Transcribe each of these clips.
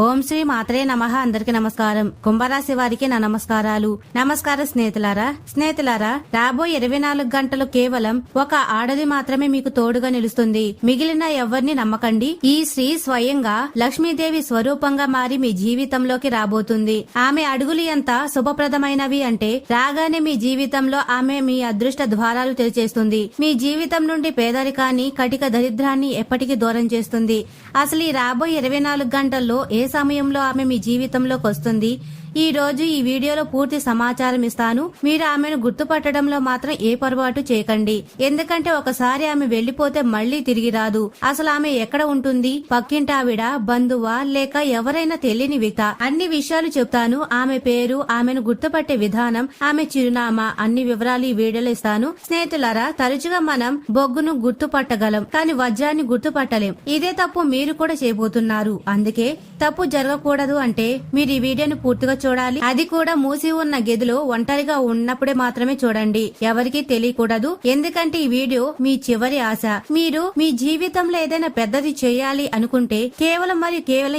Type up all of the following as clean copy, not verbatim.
ఓం శ్రీ మాత్రే నమః. అందరికి నమస్కారం. కుంభరాశి వారికి నా నమస్కారాలు. నమస్కారం స్నేహితులారా, రాబోయే 24 గంటలు కేవలం ఒక ఆడది మాత్రమే మీకు తోడుగా నిలుస్తుంది. మిగిలిన ఎవరిని నమ్మకండి. ఈ స్త్రీ స్వయంగా లక్ష్మీదేవి స్వరూపంగా మారి మీ జీవితంలోకి రాబోతుంది. ఆమె అడుగులు ఎంత శుభప్రదమైనవి అంటే రాగానే మీ జీవితంలో ఆమె మీ అదృష్ట ద్వారాలు తెరిచేస్తుంది. మీ జీవితం నుండి పేదరికాన్ని, కటిక దరిద్రాన్ని ఎప్పటికీ దూరం చేస్తుంది. అసలు ఈ రాబోయే 24 గంటల్లో ఏ సమయంలో ఆమె మీ జీవితంలోకి వస్తుంది? ఈ రోజు ఈ వీడియోలో పూర్తి సమాచారం ఇస్తాను. మీరు ఆమెను గుర్తుపట్టడంలో మాత్రం ఏ పొరపాటు చేయకండి. ఎందుకంటే ఒకసారి ఆమె వెళ్లిపోతే మళ్లీ తిరిగి రాదు. అసలు ఆమె ఎక్కడ ఉంటుంది? పక్కింటావిడ, బంధువా, లేక ఎవరైనా తెలియని వ్యక్తి? అన్ని విషయాలు చెప్తాను. ఆమె పేరు, ఆమెను గుర్తుపట్టే విధానం, ఆమె చిరునామా, అన్ని వివరాలు ఈ వీడియోలో ఇస్తాను. స్నేహితులారా, తరచుగా మనం బొగ్గును గుర్తుపట్టగలం, కానీ వజ్రాన్ని గుర్తుపట్టలేం. ఇదే తప్పు మీరు కూడా చేయబోతున్నారు. అందుకే తప్పు జరగకూడదు అంటే మీరు ఈ వీడియోను పూర్తిగా చూడాలి. అది కూడా మూసి ఉన్న గదిలో ఒంటరిగా ఉన్నప్పుడే మాత్రమే చూడండి. ఎవరికీ తెలియకూడదు. ఎందుకంటే ఈ వీడియో మీ చివరి ఆశ. మీరు మీ జీవితంలో ఏదైనా పెద్దది చేయాలి అనుకుంటే కేవలం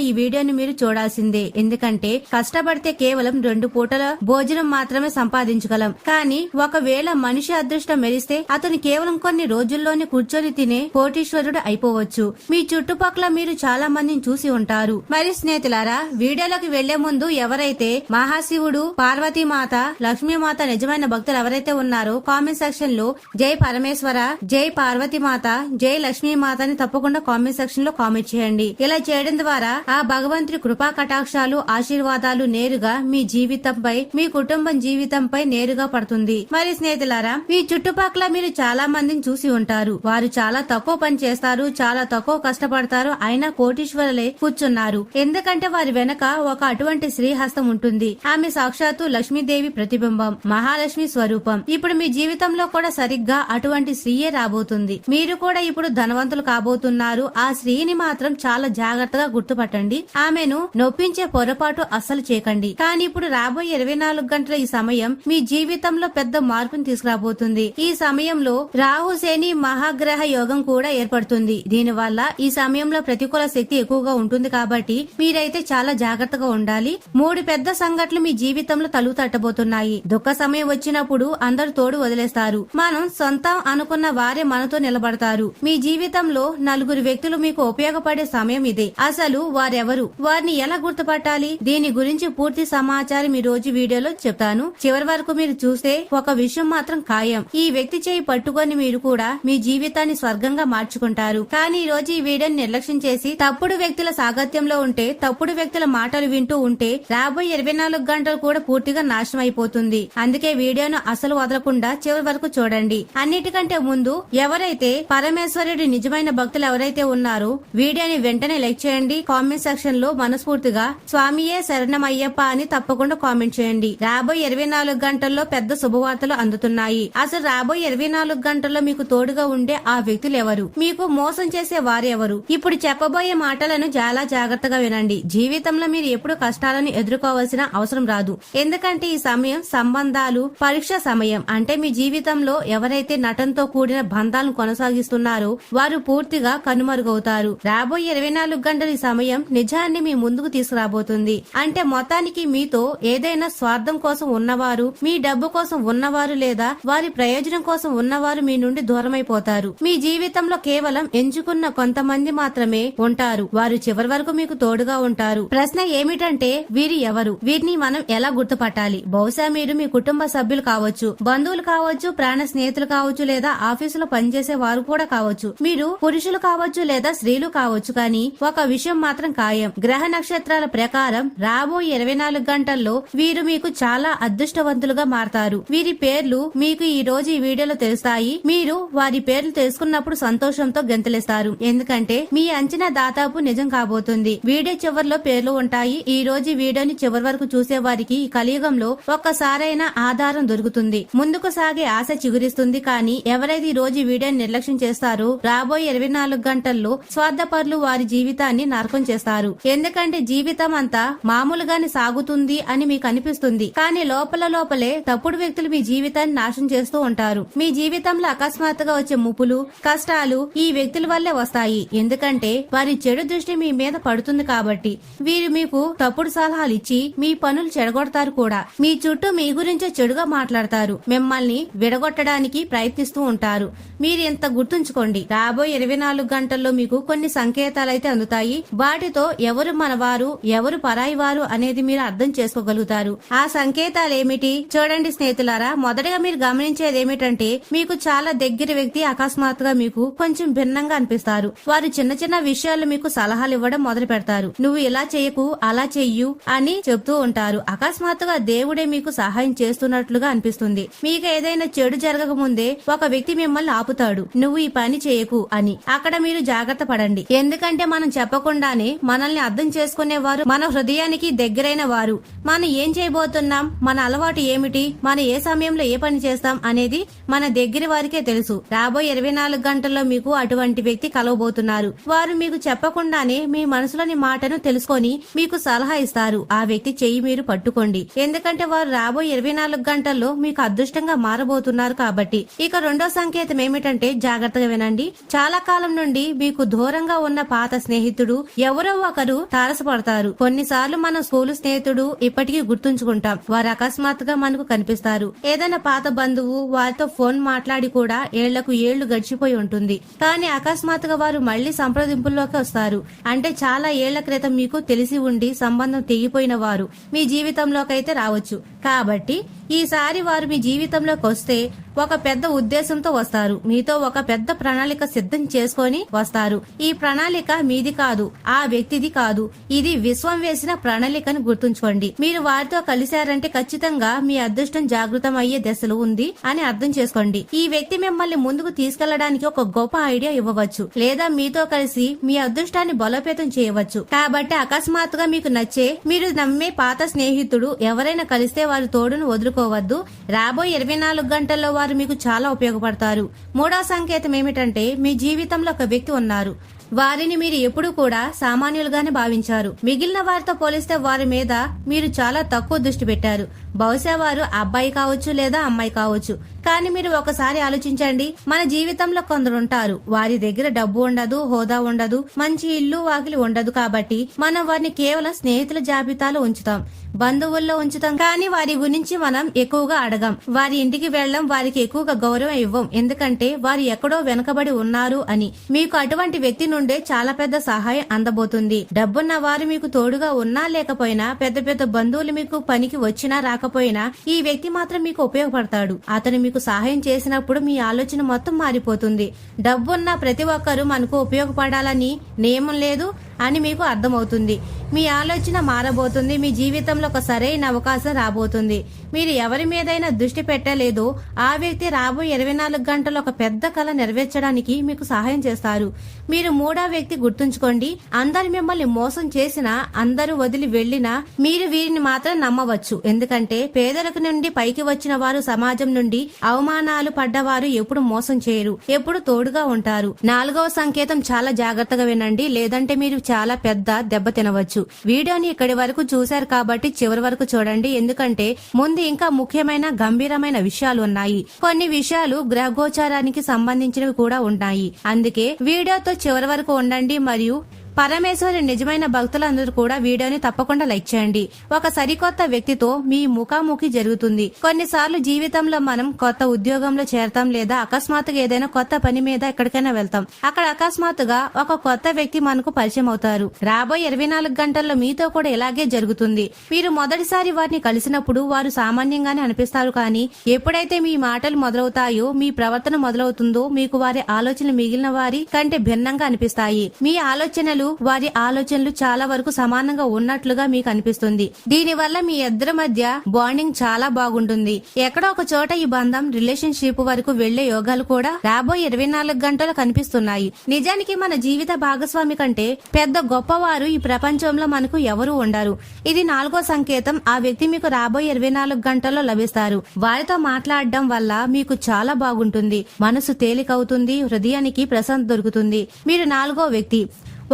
ఈ వీడియోని మీరు చూడాల్సిందే. ఎందుకంటే కష్టపడితే కేవలం 2 పూటల భోజనం మాత్రమే సంపాదించగలం. కానీ ఒకవేళ మనిషి అదృష్టం మెరిస్తే అతను కేవలం కొన్ని రోజుల్లోనే కూర్చొని తినే కోటీశ్వరుడు అయిపోవచ్చు. మీ చుట్టుపక్కల మీరు చాలా మందిని చూసి ఉంటారు. మరి స్నేహితులారా, వీడియోలోకి వెళ్లే ముందు ఎవరైతే మహాశివుడు, పార్వతీమాత, లక్ష్మీమాత నిజమైన భక్తులు ఎవరైతే ఉన్నారో కామెంట్ సెక్షన్ లో జై పరమేశ్వర, జై పార్వతీమాత, జై లక్ష్మీమాత అని తప్పకుండా కామెంట్ సెక్షన్ లో కామెంట్ చేయండి. ఇలా చేయడం ద్వారా ఆ భగవంతుడి కృపా కటాక్షాలు, ఆశీర్వాదాలు నేరుగా మీ జీవితంపై, మీ కుటుంబం జీవితంపై నేరుగా పడుతుంది. మరి స్నేహితులారా, మీ చుట్టుపక్కల మీరు చాలా మందిని చూసి ఉంటారు. వారు చాలా తక్కువ పని చేస్తారు, చాలా తక్కువ కష్టపడతారు, అయినా కోటీశ్వరులే కూర్చున్నారు. ఎందుకంటే వారి వెనక ఒక అటువంటి శ్రీహస్తం ఉంటుంది. ఆమె సాక్షాత్తు లక్ష్మీదేవి ప్రతిబింబం, మహాలక్ష్మి స్వరూపం. ఇప్పుడు మీ జీవితంలో కూడా సరిగ్గా అటువంటి స్త్రీయే రాబోతుంది. మీరు కూడా ఇప్పుడు ధనవంతులు కాబోతున్నారు. ఆ స్త్రీని మాత్రం చాలా జాగ్రత్తగా గుర్తుపట్టండి. ఆమెను నొప్పించే పొరపాటు అస్సలు చేయకండి. కానీ ఇప్పుడు రాబోయే 24 గంటల ఈ సమయం మీ జీవితంలో పెద్ద మార్పును తీసుకురాబోతుంది. ఈ సమయంలో రాహు శని మహాగ్రహ యోగం కూడా ఏర్పడుతుంది. దీనివల్ల ఈ సమయంలో ప్రతికూల శక్తి ఎక్కువగా ఉంటుంది. కాబట్టి మీరైతే చాలా జాగ్రత్తగా ఉండాలి. 3 పెద్ద సంఘటనలు మీ జీవితంలో తలుపు తట్టబోతున్నాయి. దుఃఖ సమయం వచ్చినప్పుడు అందరు తోడు వదిలేస్తారు. మనం సొంతం అనుకున్న వారే మనతో నిలబడతారు. మీ జీవితంలో 4 వ్యక్తులు మీకు ఉపయోగపడే సమయం ఇదే. అసలు వారెవరు? వారిని ఎలా గుర్తుపట్టాలి? దీని గురించి పూర్తి సమాచారం ఈ రోజు వీడియోలో చెప్తాను. చివరి వరకు మీరు చూస్తే ఒక విషయం మాత్రం ఖాయం. ఈ వ్యక్తి చేయి పట్టుకొని మీరు కూడా మీ జీవితాన్ని స్వర్గంగా మార్చుకుంటారు. కానీ ఈ రోజు ఈ వీడియోని నిర్లక్ష్యం చేసి తప్పుడు వ్యక్తుల సాగత్యంలో ఉంటే, తప్పుడు వ్యక్తుల మాటలు వింటూ ఉంటే రాబోయే 24 గంటలు కూడా పూర్తిగా నాశనం అయిపోతుంది. అందుకే వీడియోను అసలు వదలకుండా చివరి వరకు చూడండి. అన్నిటికంటే ముందు ఎవరైతే పరమేశ్వరుడి నిజమైన భక్తులు ఎవరైతే ఉన్నారో వీడియోని వెంటనే లైక్ చేయండి. కామెంట్ సెక్షన్ లో మనస్ఫూర్తిగా స్వామియే శరణమయ్యప్ప అని తప్పకుండా కామెంట్ చేయండి. రాబోయే 24 గంటల్లో పెద్ద శుభవార్తలు అందుతున్నాయి. అసలు రాబోయే 24 గంటల్లో మీకు తోడుగా ఉండే ఆ వ్యక్తులు ఎవరు? మీకు మోసం చేసే వారెవరు? ఇప్పుడు చెప్పబోయే మాటలను చాలా జాగ్రత్తగా వినండి. జీవితంలో మీరు ఎప్పుడు కష్టాలను ఎదుర్కోవాల్సిన అవసరం రాదు. ఎందుకంటే ఈ సమయం సంబంధాలు పరీక్ష సమయం. అంటే మీ జీవితంలో ఎవరైతే నటనతో కూడిన బంధాలను కొనసాగిస్తున్నారో వారు పూర్తిగా కనుమరుగవుతారు. రాబోయే 24 గంటల ఈ సమయం నిజాన్ని మీ ముందుకు తీసుకురాబోతుంది. అంటే మొత్తానికి మీతో ఏదైనా స్వార్థం కోసం ఉన్నవారు, మీ డబ్బు కోసం ఉన్నవారు, లేదా వారి ప్రయోజనం కోసం ఉన్నవారు మీ నుండి దూరమైపోతారు. మీ జీవితంలో కేవలం ఎంచుకున్న కొంతమంది మాత్రమే ఉంటారు. వారు చివరి వరకు మీకు తోడుగా ఉంటారు. ప్రశ్న ఏమిటంటే వీరి ఎవరు? వీరిని మనం ఎలా గుర్తుపట్టాలి? బహుశా మీరు మీ కుటుంబ సభ్యులు కావచ్చు, బంధువులు కావచ్చు, ప్రాణ స్నేహితులు కావచ్చు, లేదా ఆఫీసులో పనిచేసే వారు కూడా కావచ్చు. మీరు పురుషులు కావచ్చు లేదా స్త్రీలు కావచ్చు. కానీ ఒక విషయం మాత్రం ఖాయం. గ్రహ నక్షత్రాల ప్రకారం రాబోయే 24 గంటల్లో వీరు మీకు చాలా అదృష్టవంతులుగా మారతారు. వీరి పేర్లు మీకు ఈ రోజు ఈ వీడియోలో తెలుస్తాయి. మీరు వారి పేర్లు తెలుసుకున్నప్పుడు సంతోషంతో గెంతలేస్తారు. ఎందుకంటే మీ అంచనా దాదాపు నిజం కాబోతుంది. వీడియో చివరిలో పేర్లు ఉంటాయి. ఈ రోజు వీడియోని చివరి వరకు చూసే వారికి ఈ కలియుగంలో ఒక్కసారైనా ఆధారం దొరుకుతుంది. ముందుకు సాగే ఆశ చిగురిస్తుంది. కానీ ఎవరైతే ఈ రోజు వీడియోని నిర్లక్ష్యం చేస్తారో రాబోయే 24 గంటల్లో స్వార్థపరులు వారి జీవితాన్ని నరకం చేస్తారు. ఎందుకంటే జీవితం అంతా మామూలుగానే సాగుతుంది అని మీకు అనిపిస్తుంది. కానీ లోపలే తప్పుడు వ్యక్తులు మీ జీవితాన్ని నాశనం చేస్తూ ఉంటారు. మీ జీవితంలో అకస్మాత్తుగా వచ్చే ముప్పులు, కష్టాలు ఈ వ్యక్తుల వల్లే వస్తాయి. ఎందుకంటే వారి చెడు దృష్టి మీ మీద పడుతుంది. కాబట్టి వీరు మీకు తప్పుడు సలహాలు ఇచ్చి మీ పనులు చెడగొడతారు కూడా. మీ చుట్టూ మీ గురించే చెడుగా మాట్లాడతారు, మిమ్మల్ని విడగొట్టడానికి ప్రయత్నిస్తూ ఉంటారు. మీరు ఇంత గుర్తుంచుకోండి, రాబోయే 24 గంటల్లో మీకు కొన్ని సంకేతాలైతే అందుతాయి. వాటితో ఎవరు మనవారు ఎవరు పరాయి వారు అనేది మీరు అర్థం చేసుకోగలుగుతారు. ఆ సంకేతాలు ఏమిటి చూడండి స్నేహితులారా. మొదటగా మీరు గమనించేది ఏమిటంటే, మీకు చాలా దగ్గర వ్యక్తి అకస్మాత్తుగా మీకు కొంచెం భిన్నంగా అనిపిస్తారు. వారు చిన్న చిన్న విషయాల్లో మీకు సలహాలు ఇవ్వడం మొదలు పెడతారు. నువ్వు ఇలా చేయకు, అలా చెయ్యు అని చెప్తూ ఉంటారు. అకస్మాత్తుగా దేవుడే మీకు సహాయం చేస్తున్నట్లుగా అనిపిస్తుంది. మీకు ఏదైనా చెడు జరగక ముందే ఒక వ్యక్తి మిమ్మల్ని ఆపుతాడు, నువ్వు ఈ పని చేయకు అని. అక్కడ మీరు జాగ్రత్త పడండి, ఎందుకంటే మనం చెప్పకుండానే మనల్ని అర్థం చేసుకునేవారు మన హృదయానికి దగ్గరైన వారు. మనం ఏం చేయబోతున్నాం, మన అలవాటు ఏమిటి, మనం ఏ సమయంలో ఏ పని చేస్తాం అనేది మన దగ్గర వారికే తెలుసు. రాబోయే 24 గంటల్లో మీకు అటువంటి వ్యక్తి కలవబోతున్నారు. వారు మీకు చెప్పకుండానే మీ మనసులోని మాటను తెలుసుకొని మీకు సలహా ఇస్తారు. ఆ వ్యక్తి చెయ్యి మీరు పట్టుకోండి, ఎందుకంటే వారు రాబోయే 24 గంటల్లో మీకు అదృష్టంగా మారబోతున్నారు కాబట్టి. ఇక రెండో సంకేతం ఏమిటంటే, జాగ్రత్తగా వినండి. చాలా కాలం నుండి మీకు దూరంగా ఉన్న పాత స్నేహితుడు ఎవరో ఒకరు తారసపడతారు. కొన్నిసార్లు మన స్కూలు స్నేహితుడు ఇప్పటికీ గుర్తుంచుకుంటాం, వారు అకస్మాత్తుగా మనకు కనిపిస్తారు. ఏదైనా పాత బంధువు వారితో ఫోన్ మాట్లాడి కూడా ఏళ్లకు ఏళ్లు గడిచిపోయి ఉంటుంది, కానీ అకస్మాత్తుగా వారు మళ్లీ సంప్రదింపుల్లోకి వస్తారు. అంటే చాలా ఏళ్ల క్రితం మీకు తెలిసి ఉండి సంబంధం తెగిపోయిన వారు మీ జీవితంలోకైతే రావచ్చు. కాబట్టి ఈసారి వారు మీ జీవితంలోకి వస్తే ఒక పెద్ద ఉద్దేశంతో వస్తారు. మీతో ఒక పెద్ద ప్రణాళిక సిద్ధం చేసుకొని వస్తారు. ఈ ప్రణాళిక మీది కాదు, ఆ వ్యక్తిది కాదు, ఇది విశ్వం వేసిన ప్రణాళికను గుర్తుంచుకోండి. మీరు వారితో కలిశారంటే ఖచ్చితంగా మీ అదృష్టం జాగృతం అయ్యే దశలో ఉంది అని అర్థం చేసుకోండి. ఈ వ్యక్తి మిమ్మల్ని ముందుకు తీసుకెళ్లడానికి ఒక గొప్ప ఐడియా ఇవ్వవచ్చు, లేదా మీతో కలిసి మీ అదృష్టాన్ని బలోపేతం చేయవచ్చు. కాబట్టి అకస్మాత్తుగా మీకు నచ్చే, మీరు నమ్మే పాత స్నేహితుడు ఎవరైనా కలిస్తే వారి తోడును వదులుకోవద్దు. రాబోయే 24 గంటల్లో వారు మీకు చాలా ఉపయోగపడతారు. మూడో సంకేతం ఏమిటంటే, మీ జీవితంలో ఒక వ్యక్తి ఉన్నారు. వారిని మీరు ఎప్పుడూ కూడా సామాన్యులుగానే భావించారు. మిగిలిన వారితో పోలిస్తే వారి మీద మీరు చాలా తక్కువ దృష్టి పెట్టారు. బహుశా వారు అబ్బాయి కావచ్చు లేదా అమ్మాయి కావచ్చు. కానీ మీరు ఒకసారి ఆలోచించండి, మన జీవితంలో కొందరు ఉంటారు, వారి దగ్గర డబ్బు ఉండదు, హోదా ఉండదు, మంచి ఇల్లు వాకిలి ఉండదు. కాబట్టి మనం వారిని కేవలం స్నేహితుల జాబితాలో ఉంచుతాం, బంధువుల్లో ఉంచుతాం, కానీ వారి గురించి మనం ఎక్కువగా అడగం. వారి ఇంటికి వెళ్ళం, వారికి ఎక్కువగా గౌరవం ఇవ్వం, ఎందుకంటే వారు ఎక్కడో వెనకబడి ఉన్నారు అని. మీకు అటువంటి వ్యక్తి నుండే చాలా పెద్ద సహాయం అందబోతుంది. డబ్బున్న వారు మీకు తోడుగా ఉన్నా లేకపోయినా, పెద్ద పెద్ద బంధువులు మీకు పనికి వచ్చినా రాకపోయినా, ఈ వ్యక్తి మాత్రం మీకు ఉపయోగపడతాడు. అతను మీకు సహాయం చేసినప్పుడు మీ ఆలోచన మొత్తం మారిపోతుంది. డబ్బున్న ప్రతి ఒక్కరూ మనకు ఉపయోగపడాలని నియమం లేదు అని మీకు అర్థమవుతుంది. మీ ఆలోచన మారబోతుంది. మీ జీవితంలో ఒక సరైన అవకాశం రాబోతుంది. మీరు ఎవరి మీదైనా దృష్టి పెట్టలేదో ఆ వ్యక్తి రాబోయే 24 గంటలు ఒక పెద్ద కళ నెరవేర్చడానికి మీకు సహాయం చేస్తారు. మీరు మూడో వ్యక్తి గుర్తుంచుకోండి. అందరు మిమ్మల్ని మోసం చేసినా, అందరూ వదిలి వెళ్లినా మీరు వీరిని మాత్రం నమ్మవచ్చు. ఎందుకంటే పేదరిక నుండి పైకి వచ్చిన వారు, సమాజం నుండి అవమానాలు పడ్డవారు ఎప్పుడు మోసం చేయరు, ఎప్పుడు తోడుగా ఉంటారు. నాలుగవ సంకేతం చాలా జాగ్రత్తగా వినండి, లేదంటే మీరు చాలా పెద్ద దెబ్బ తినవచ్చు. వీడియోని ఇక్కడి వరకు చూశారు కాబట్టి చివరి వరకు చూడండి, ఎందుకంటే ముందు ఇంకా ముఖ్యమైన గంభీరమైన విషయాలు ఉన్నాయి. కొన్ని విషయాలు గ్రహగోచారానికి సంబంధించినవి కూడా ఉన్నాయి. అందుకే వీడియోతో చివరి వరకు ఉండండి. మరియు పరమేశ్వరి నిజమైన భక్తులందరూ కూడా వీడియోని తప్పకుండా లైక్ చేయండి. ఒక సరికొత్త వ్యక్తితో మీ ముఖాముఖి జరుగుతుంది. కొన్నిసార్లు జీవితంలో మనం కొత్త ఉద్యోగంలో చేరతాం, లేదా అకస్మాత్తుగా ఏదైనా కొత్త పని మీద ఎక్కడికైనా వెళ్తాం. అక్కడ అకస్మాత్తుగా ఒక కొత్త వ్యక్తి మనకు పరిచయం అవుతారు. రాబోయే 24 గంటల్లో మీతో కూడా ఇలాగే జరుగుతుంది. మీరు మొదటిసారి వారిని కలిసినప్పుడు వారు సామాన్యంగానే అనిపిస్తారు, కానీ ఎప్పుడైతే మీ మాటలు మొదలవుతాయో, మీ ప్రవర్తన మొదలవుతుందో, మీకు వారి ఆలోచనలు మిగిలిన వారి కంటే భిన్నంగా అనిపిస్తాయి. మీ ఆలోచనలు, వారి ఆలోచనలు చాలా వరకు సమానంగా ఉన్నట్లుగా మీకు అనిపిస్తుంది. దీనివల్ల మీ ఇద్దరి మధ్య బాండింగ్ చాలా బాగుంటుంది. ఎక్కడో ఒక చోట ఈ బంధం రిలేషన్షిప్ వరకు వెళ్లే యోగాలు కూడా రాబోయే 24 గంటలు కనిపిస్తున్నాయి. నిజానికి మన జీవిత భాగస్వామి కంటే పెద్ద గొప్పవారు ఈ ప్రపంచంలో మనకు ఎవరూ ఉండరు. ఇది నాలుగో సంకేతం. ఆ వ్యక్తి మీకు రాబోయే 24 గంటల్లో లభిస్తారు. వారితో మాట్లాడడం వల్ల మీకు చాలా బాగుంటుంది, మనసు తేలికవుతుంది, హృదయానికి ప్రశాంతత దొరుకుతుంది. మీరు నాలుగో వ్యక్తి.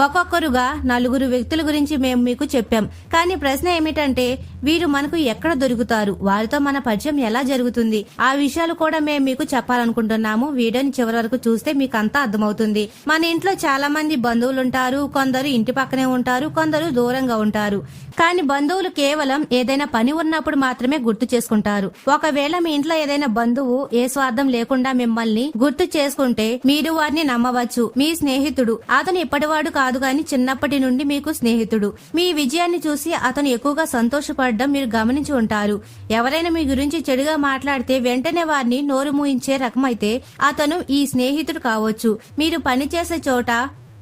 ఒక్కొక్కరుగా 4 వ్యక్తుల గురించి మేము మీకు చెప్పాం. కానీ ప్రశ్న ఏమిటంటే వీరు మనకు ఎక్కడ దొరుకుతారు, వారితో మన పరిచయం ఎలా జరుగుతుంది, ఆ విషయాలు కూడా మేము మీకు చెప్పాలనుకుంటున్నాము. వీడియోని చివరి వరకు చూస్తే మీకు అంతా అర్థమవుతుంది. మన ఇంట్లో చాలా మంది బంధువులు ఉంటారు. కొందరు ఇంటి పక్కనే ఉంటారు, కొందరు దూరంగా ఉంటారు. కానీ బంధువులు కేవలం ఏదైనా పని ఉన్నప్పుడు మాత్రమే గుర్తు చేసుకుంటారు. ఒకవేళ మీ ఇంట్లో ఏదైనా బంధువు ఏ స్వార్థం లేకుండా మిమ్మల్ని గుర్తు చేసుకుంటే మీరు వారిని నమ్మవచ్చు. మీ స్నేహితుడు, అతను ఇప్పటివాడు కాదు గాని చిన్నప్పటి నుండి మీకు స్నేహితుడు. మీ విజయాన్ని చూసి అతను ఎక్కువగా సంతోషపడడం మీరు గమనించి ఉంటారు. ఎవరైనా మీ గురించి చెడుగా మాట్లాడితే వెంటనే వారిని నోరు మూయించే రకమైతే అతను ఈ స్నేహితుడు కావచ్చు. మీరు పనిచేసే చోట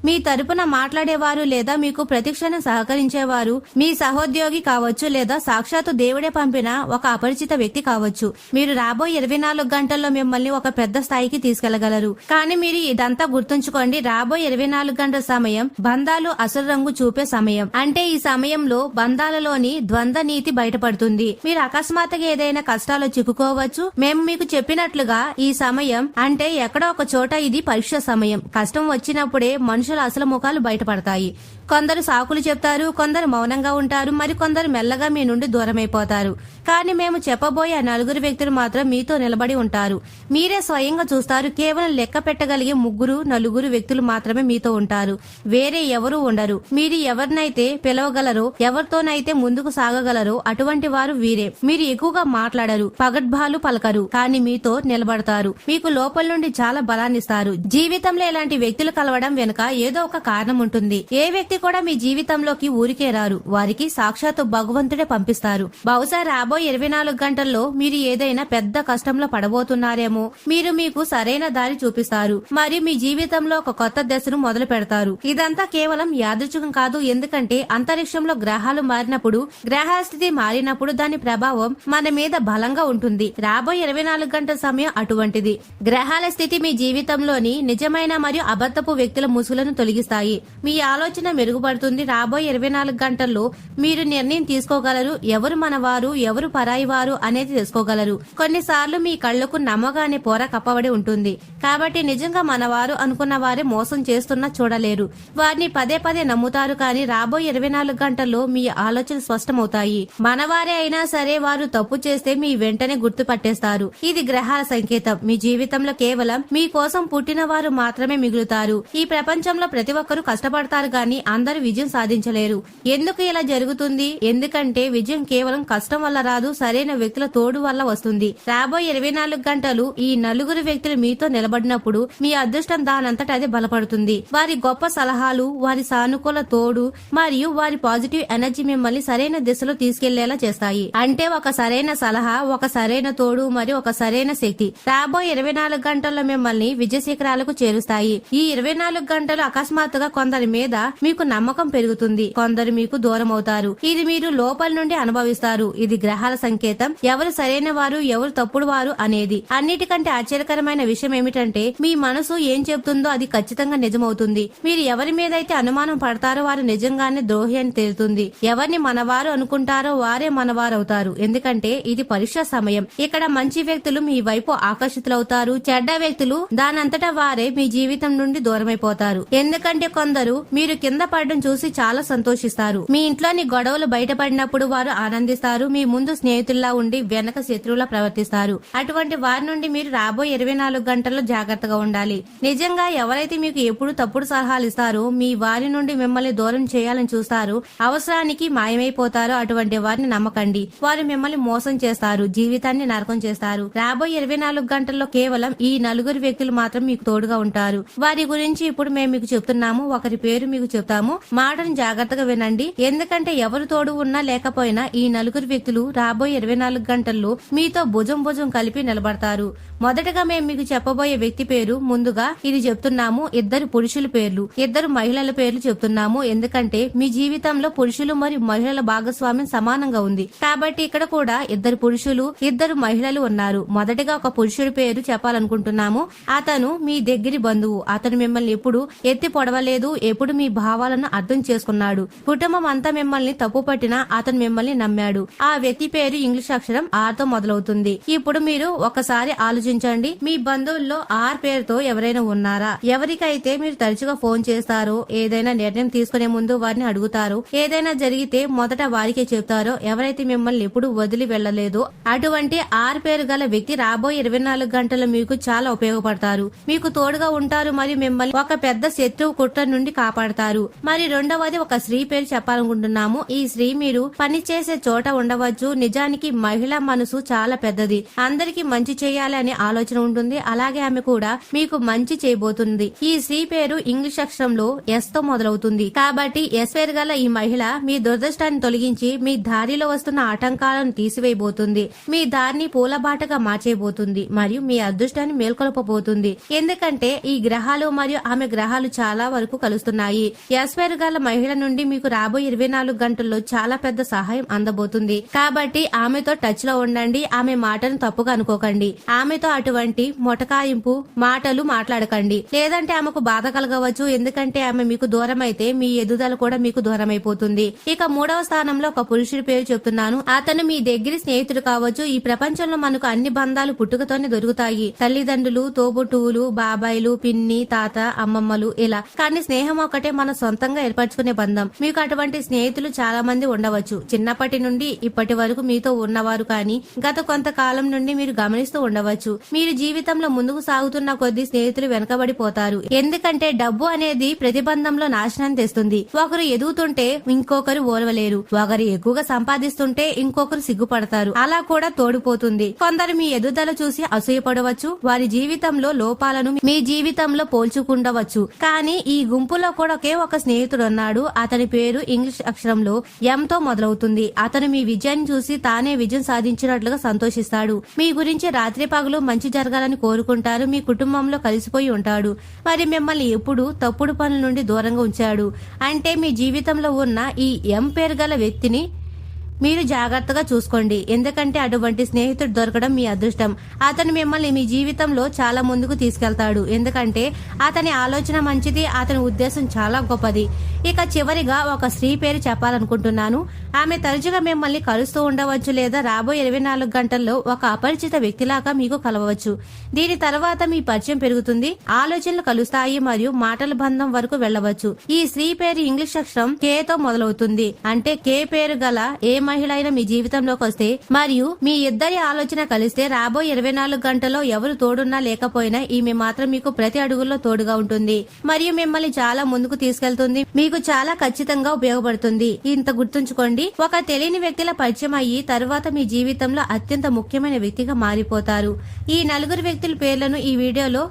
మీ తరపున మాట్లాడేవారు లేదా మీకు ప్రతిక్షణం సహకరించేవారు మీ సహోద్యోగి కావచ్చు, లేదా సాక్షాత్తు దేవుడే పంపిన ఒక అపరిచిత వ్యక్తి కావచ్చు. మీరు రాబోయే 24 గంటల్లో మిమ్మల్ని ఒక పెద్ద స్థాయికి తీసుకెళ్లగలరు. కానీ మీరు ఇదంతా గుర్తుంచుకోండి, రాబోయే 24 గంటల సమయం బంధాలు అసలు రంగు చూపే సమయం. అంటే ఈ సమయంలో బంధాలలోని ద్వంద్వ నీతి బయటపడుతుంది. మీరు అకస్మాత్తుగా ఏదైనా కష్టాల్లో చిక్కుకోవచ్చు. మేము మీకు చెప్పినట్లుగా ఈ సమయం అంటే ఎక్కడో ఒక చోట ఇది పరీక్ష సమయం. కష్టం వచ్చినప్పుడే మనుషుల అసలు ముఖాలు బయటపడతాయి. కొందరు సాకులు చెప్తారు, కొందరు మౌనంగా ఉంటారు, మరి కొందరు మెల్లగా మీ నుండి దూరమైపోతారు. కానీ మేము చెప్పబోయే 4 వ్యక్తులు మాత్రం మీతో నిలబడి ఉంటారు. మీరే స్వయంగా చూస్తారు. కేవలం లెక్క పెట్టగలిగే 3-4 వ్యక్తులు మాత్రమే మీతో ఉంటారు. వేరే ఎవరూ ఉండరు. మీరు ఎవరినైతే పిలవగలరో, ఎవరితోనైతే ముందుకు సాగగలరో అటువంటి వారు వీరే. మీరు ఎక్కువగా మాట్లాడరు, పగడ్బాలు పలకరు, కానీ మీతో నిలబడతారు. మీకు లోపల నుండి చాలా బలాన్నిస్తారు. జీవితంలో ఇలాంటి వ్యక్తులు కలవడం వెనుక ఏదో ఒక కారణం ఉంటుంది. ఏ వ్యక్తి కూడా మీ జీవితంలోకి ఊరికే రారు. వారికి సాక్షాత్తు భగవంతుడే పంపిస్తారు. బహుశా రాబోయే 24 గంటల్లో మీరు ఏదైనా పెద్ద కష్టంలో పడబోతున్నారేమో. మీరు మీకు సరైన దారి చూపిస్తారు మరియు మీ జీవితంలో ఒక కొత్త దశను మొదలు పెడతారు. ఇదంతా కేవలం యాదృచ్ఛికం కాదు. ఎందుకంటే అంతరిక్షంలో గ్రహాలు మారినప్పుడు, గ్రహాల స్థితి మారినప్పుడు దాని ప్రభావం మన మీద బలంగా ఉంటుంది. రాబోయే 24 గంటల సమయం అటువంటిది. గ్రహాల స్థితి మీ జీవితంలోని నిజమైన మరియు అబద్ధపు వ్యక్తుల ముసుగులను తొలగిస్తాయి. మీ ఆలోచన మెరుగుపడుతుంది. రాబోయే 24 గంటల్లో మీరు నిర్ణయం తీసుకోగలరు. ఎవరు మనవారు, ఎవరు పరాయి వారు అనేది తెలుసుకోగలరు. కొన్నిసార్లు మీ కళ్లకు నమ్మగానే పోర కప్పబడి ఉంటుంది. కాబట్టి నిజంగా మనవారు అనుకున్న వారే మోసం చేస్తున్నా చూడలేరు. వారిని పదే పదే నమ్ముతారు. కానీ రాబోయే 24 గంటల్లో మీ ఆలోచనలు స్పష్టమవుతాయి. మనవారే అయినా సరే వారు తప్పు చేస్తే మీ వెంటనే గుర్తు పట్టేస్తారు. ఇది గ్రహాల సంకేతం. మీ జీవితంలో కేవలం మీ కోసం పుట్టిన వారు మాత్రమే మిగులుతారు. ఈ ప్రపంచంలో ప్రతి ఒక్కరూ కష్టపడతారు గాని అందరూ విజయం సాధించలేరు. ఎందుకు ఇలా జరుగుతుంది? ఎందుకంటే విజయం కేవలం కష్టం వల్ల రాదు, సరైన వ్యక్తుల తోడు వల్ల వస్తుంది. రాబోయే 24 గంటలు ఈ 4 వ్యక్తులు మీతో నిలబడినప్పుడు మీ అదృష్టం దానంతట అదే బలపడుతుంది. వారి గొప్ప సలహాలు, వారి సానుకూల తోడు మరియు వారి పాజిటివ్ ఎనర్జీ మిమ్మల్ని సరైన దిశలో తీసుకెళ్లేలా చేస్తాయి. అంటే ఒక సరైన సలహా, ఒక సరైన తోడు మరియు ఒక సరైన శక్తి రాబోయే 24 గంటల్లో మిమ్మల్ని విజయ శిఖరాలకు చేరుస్తాయి. ఈ 24 గంటలు అకస్మాత్తుగా కొందరి మీద మీకు నమ్మకం పెరుగుతుంది, కొందరు మీకు దూరం అవుతారు. ఇది మీరు లోపల నుండి అనుభవిస్తారు. ఇది గ్రహాల సంకేతం. ఎవరు సరైన వారు, ఎవరు తప్పుడు వారు అనేది. అన్నిటికంటే ఆశ్చర్యకరమైన విషయం ఏమిటంటే మీ మనసు ఏం చెబుతుందో అది ఖచ్చితంగా నిజమవుతుంది. మీరు ఎవరి మీదైతే అనుమానం పడతారో వారు నిజంగానే ద్రోహి అని తేలుతుంది. ఎవరిని మనవారు అనుకుంటారో వారే మనవారు అవుతారు. ఎందుకంటే ఇది పరీక్ష సమయం. ఇక్కడ మంచి వ్యక్తులు మీ వైపు ఆకర్షితులవుతారు. చెడ్డ వ్యక్తులు దానంతటా వారే మీ జీవితం నుండి దూరమైపోతారు. ఎందుకంటే కొందరు మీరు కింద పడడం చూసి చాలా సంతోషిస్తారు. మీ ఇంట్లోని గొడవలు బయటపడినప్పుడు వారు ఆనందిస్తారు. మీ ముందు స్నేహితుల్లా ఉండి వెనక శత్రువులా ప్రవర్తిస్తారు. అటువంటి వారి నుండి మీరు రాబోయే 24 గంటల్లో జాగ్రత్తగా ఉండాలి. నిజంగా ఎవరైతే మీకు ఎప్పుడు తప్పుడు సలహాలు ఇస్తారో, మీ వారి నుండి మిమ్మల్ని దూరం చేయాలని చూస్తారు, అవసరానికి మాయమైపోతారో అటువంటి వారిని నమ్మకండి. వారు మిమ్మల్ని మోసం చేస్తారు, జీవితాన్ని నరకం చేస్తారు. రాబోయే 24 గంటల్లో కేవలం ఈ 4 వ్యక్తులు మాత్రం మీకు తోడుగా ఉంటారు. వారి గురించి ఇప్పుడు మేము మీకు చెప్తున్నాము. ఒకరి పేరు మీకు చెప్తాము. మాటను జాగ్రత్తగా వినండి. ఎందుకంటే ఎవరు తోడు ఉన్నా లేకపోయినా ఈ 4 వ్యక్తులు రాబోయే 24 గంటల్లో మీతో భుజం భుజం కలిపి నిలబడతారు. మొదటగా మేము మీకు చెప్పబోయే వ్యక్తి పేరు ముందుగా ఇది చెప్తున్నాము. 2 పురుషుల పేర్లు, 2 మహిళల పేర్లు చెప్తున్నాము. ఎందుకంటే మీ జీవితంలో పురుషులు మరియు మహిళల భాగస్వామ్యం సమానంగా ఉంది. కాబట్టి ఇక్కడ కూడా 2 పురుషులు, 2 మహిళలు ఉన్నారు. మొదటగా ఒక పురుషుడి పేరు చెప్పాలనుకుంటున్నాము. అతను మీ దగ్గరి బంధువు. అతను మిమ్మల్ని ఎప్పుడు ఎత్తి పొడవలేదు, ఎప్పుడు మీ భావాలు భావాలను అర్థం చేసుకున్నాడు. కుటుంబం అంతా మిమ్మల్ని తప్పు పట్టినా అతను మిమ్మల్ని నమ్మాడు. ఆ వ్యక్తి పేరు ఇంగ్లీష్ అక్షరం ఆర్ తో మొదలవుతుంది. ఇప్పుడు మీరు ఒకసారి ఆలోచించండి, మీ బంధువుల్లో ఆర్ పేరుతో ఎవరైనా ఉన్నారా? ఎవరికైతే మీరు తరచుగా ఫోన్ చేస్తారో, ఏదైనా నిర్ణయం తీసుకునే ముందు వారిని అడుగుతారో, ఏదైనా జరిగితే మొదట వారికే చెప్తారో, ఎవరైతే మిమ్మల్ని ఎప్పుడు వదిలి వెళ్లలేదో అటువంటి ఆర్ పేరు గల వ్యక్తి రాబోయే 24 గంటలు మీకు చాలా ఉపయోగపడతారు. మీకు తోడుగా ఉంటారు మరియు మిమ్మల్ని ఒక పెద్ద శత్రువు కుట్ర నుండి కాపాడతారు. మరి రెండవది ఒక స్త్రీ పేరు చెప్పాలనుకుంటున్నాము. ఈ స్త్రీ మీరు పనిచేసే చోట ఉండవచ్చు. నిజానికి మహిళ మనసు చాలా పెద్దది. అందరికీ మంచి చేయాలి అనే ఆలోచన ఉంటుంది. అలాగే ఆమె కూడా మీకు మంచి చేయబోతుంది. ఈ స్త్రీ పేరు ఇంగ్లీష్ అక్షరంలో ఎస్ తో మొదలవుతుంది. కాబట్టి ఎస్ పేరు గల ఈ మహిళ మీ దురదృష్టాన్ని తొలగించి మీ దారిలో వస్తున్న ఆటంకాలను తీసివేయబోతుంది. మీ దారిని పూలబాటగా మార్చేయబోతుంది మరియు మీ అదృష్టాన్ని మేల్కొల్పబోతుంది. ఎందుకంటే ఈ గ్రహాలు మరియు ఆమె గ్రహాలు చాలా వరకు కలుస్తున్నాయి. ఎస్ పేరు గల మహిళ నుండి మీకు రాబోయే 24 గంటల్లో చాలా పెద్ద సహాయం అందబోతుంది. కాబట్టి ఆమెతో టచ్ లో ఉండండి. ఆమె మాటను తప్పుగా అనుకోకండి. ఆమెతో అటువంటి మొటకాయింపు మాటలు మాట్లాడకండి. లేదంటే ఆమెకు బాధ కలగవచ్చు. ఎందుకంటే ఆమె మీకు దూరం అయితే మీ ఎదుగుదల కూడా మీకు దూరం అయిపోతుంది. ఇక మూడవ స్థానంలో ఒక పురుషుడి పేరు చెప్తున్నాను. అతను మీ దగ్గర స్నేహితుడు కావచ్చు. ఈ ప్రపంచంలో మనకు అన్ని బంధాలు పుట్టుకతోనే దొరుకుతాయి. తల్లిదండ్రులు, తోబుట్టువులు, బాబాయిలు, పిన్ని, తాత, అమ్మమ్మలు ఇలా. కానీ స్నేహం ఒకటే మన సొంతంగా ఏర్పరచుకునే బంధం. మీకు అటువంటి స్నేహితులు చాలా మంది ఉండవచ్చు. చిన్నప్పటి నుండి ఇప్పటి వరకు మీతో ఉన్నవారు కానీ గత కొంతకాలం నుండి మీరు గమనిస్తూ ఉండవచ్చు. మీరు జీవితంలో ముందుకు సాగుతున్న కొద్ది స్నేహితులు వెనకబడిపోతారు. ఎందుకంటే డబ్బు అనేది ప్రతిబంధంలో నాశనం తెస్తుంది. ఒకరు ఎదుగుతుంటే ఇంకొకరు ఓర్వలేరు. ఒకరు ఎక్కువగా సంపాదిస్తుంటే ఇంకొకరు సిగ్గుపడతారు. అలా కూడా తోడిపోతుంది. కొందరు మీ ఎదుగుదల చూసి అసూయపడవచ్చు. వారి జీవితంలో లోపాలను మీ జీవితంలో పోల్చుకుండవచ్చు. కానీ ఈ గుంపులో కూడా ఒకే ఒక స్నేహితుడు ఉన్నాడు. అతని పేరు ఇంగ్లీష్ అక్షరంలో ఎం తో మొదలవుతుంది. అతను మీ విజయాన్ని చూసి తానే విజయం సాధించినట్లుగా సంతోషిస్తాడు. మీ గురించి రాత్రి పగలు మంచి జరగాలని కోరుకుంటారు. మీ కుటుంబంలో కలిసిపోయి ఉంటాడు. మరి మిమ్మల్ని ఎప్పుడు తప్పుడు పనుల నుండి దూరంగా ఉంచాడు. అంటే మీ జీవితంలో ఉన్న ఈ ఎం పేరు గల వ్యక్తిని మీరు జాగ్రత్తగా చూసుకోండి. ఎందుకంటే అటువంటి స్నేహితుడు దొరకడం మీ అదృష్టం. అతను మిమ్మల్ని మీ జీవితంలో చాలా ముందుకు తీసుకెళ్తాడు. ఎందుకంటే అతని ఆలోచన మంచిది, అతని ఉద్దేశం చాలా గొప్పది. ఇక చివరిగా ఒక స్త్రీ పేరు చెప్పాలనుకుంటున్నాను. ఆమె తరచుగా మిమ్మల్ని కలుస్తూ ఉండవచ్చు లేదా రాబోయే 24 గంటల్లో ఒక అపరిచిత వ్యక్తిలాగా మీకు కలవచ్చు. దీని తర్వాత మీ పరిచయం పెరుగుతుంది, ఆలోచనలు కలుస్తాయి మరియు మాటల బంధం వరకు వెళ్లవచ్చు. ఈ స్త్రీ పేరు ఇంగ్లీష్ అక్షరం కే తో మొదలవుతుంది. అంటే కే పేరు గల ఏ మహిళ అయినా మీ జీవితంలోకి వస్తే మరియు మీ ఇద్దరి ఆలోచన కలిస్తే రాబోయే 24 గంటల్లో ఎవరు తోడున్నా లేకపోయినా ఈమె మాత్రం మీకు ప్రతి అడుగుల్లో తోడుగా ఉంటుంది మరియు మిమ్మల్ని చాలా ముందుకు తీసుకెళ్తుంది. మీకు చాలా ఖచ్చితంగా ఉపయోగపడుతుంది. ఇంత గుర్తుంచుకోండి. ఒక తెలియని వ్యక్తుల పరిచయం అయ్యి తర్వాత మీ జీవితంలో అత్యంత ముఖ్యమైన వ్యక్తిగా మారిపోతారు. ఈ నలుగురు వ్యక్తుల పేర్లను ఈ వీడియోలో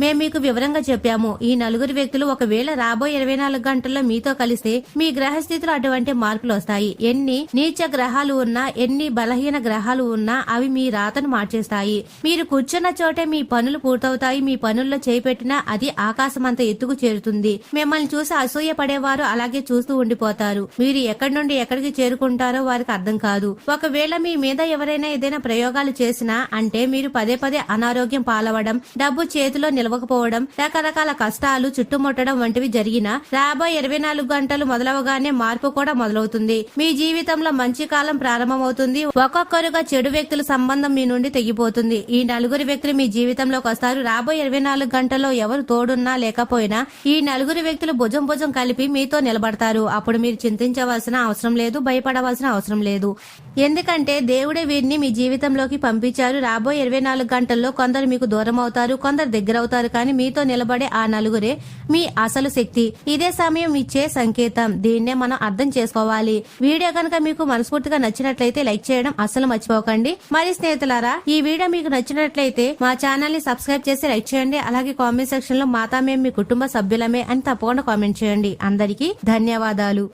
మేము మీకు వివరంగా చెప్పాము. ఈ నలుగురు వ్యక్తులు ఒకవేళ రాబోయే 24 గంటల్లో మీతో కలిస్తే మీ గ్రహస్థితిలో అటువంటి మార్పులు వస్తాయి. ఎన్ని నీచ గ్రహాలు ఉన్నా, ఎన్ని బలహీన గ్రహాలు ఉన్నా అవి మీ రాతను మార్చేస్తాయి. మీరు కూర్చున్న చోటే మీ పనులు పూర్తవుతాయి. మీ పనుల్లో చేపెట్టినా అది ఆకాశమంత ఎత్తుకు చేరుతుంది. మిమ్మల్ని చూసి అసూయ పడేవారు అలాగే చూస్తూ ఉండిపోతారు. మీరు ఎక్కడి నుండి ఎక్కడికి చేరుకుంటారో వారికి అర్థం కాదు. ఒకవేళ మీ మీద ఎవరైనా ఏదైనా ప్రయోగాలు చేసినా, అంటే మీరు పదే పదే అనారోగ్యం పాలవడం, డబ్బు చేతిలో నిలవకపోవడం, రకరకాల కష్టాలు చుట్టుముట్టడం వంటివి జరిగినా రాబోయే 24 గంటలు మొదలవగానే మార్పు కూడా మొదలవుతుంది. మీ జీవితంలో మంచి కాలం ప్రారంభమవుతుంది. ఒక్కొక్కరుగా చెడు వ్యక్తుల సంబంధం మీ నుండి తెగిపోతుంది. ఈ నలుగురు వ్యక్తులు మీ జీవితంలోకి వస్తారు. రాబోయే 24 గంటల్లో ఎవరు తోడున్నా లేకపోయినా ఈ నలుగురు వ్యక్తులు భుజం భుజం కలిపి మీతో నిలబడతారు. అప్పుడు మీరు చింతించవలసిన అవసరం లేదు, భయపడవలసిన అవసరం లేదు. ఎందుకంటే దేవుడే వీరిని మీ జీవితంలోకి పంపించారు. రాబోయే 24 గంటల్లో కొందరు మీకు దూరం అవుతారు, కొందరు దగ్గర అవుతారు. కానీ మీతో నిలబడే ఆ నలుగురే మీ అసలు శక్తి. ఇదే సమయం ఇచ్చే సంకేతం. దీన్నే మనం అర్థం చేసుకోవాలి. వీడియో కనుక మీకు మనస్ఫూర్తిగా నచ్చినట్లయితే లైక్ చేయడం అస్సలు మర్చిపోకండి. మరి స్నేహితులారా, ఈ వీడియో మీకు నచ్చినట్లయితే మా ఛానల్ ని సబ్స్క్రైబ్ చేసి లైక్ చేయండి. అలాగే కామెంట్ సెక్షన్ లో మాతా మేము మీ కుటుంబ సభ్యులమే అని తప్పకుండా కామెంట్ చేయండి. అందరికీ ధన్యవాదాలు.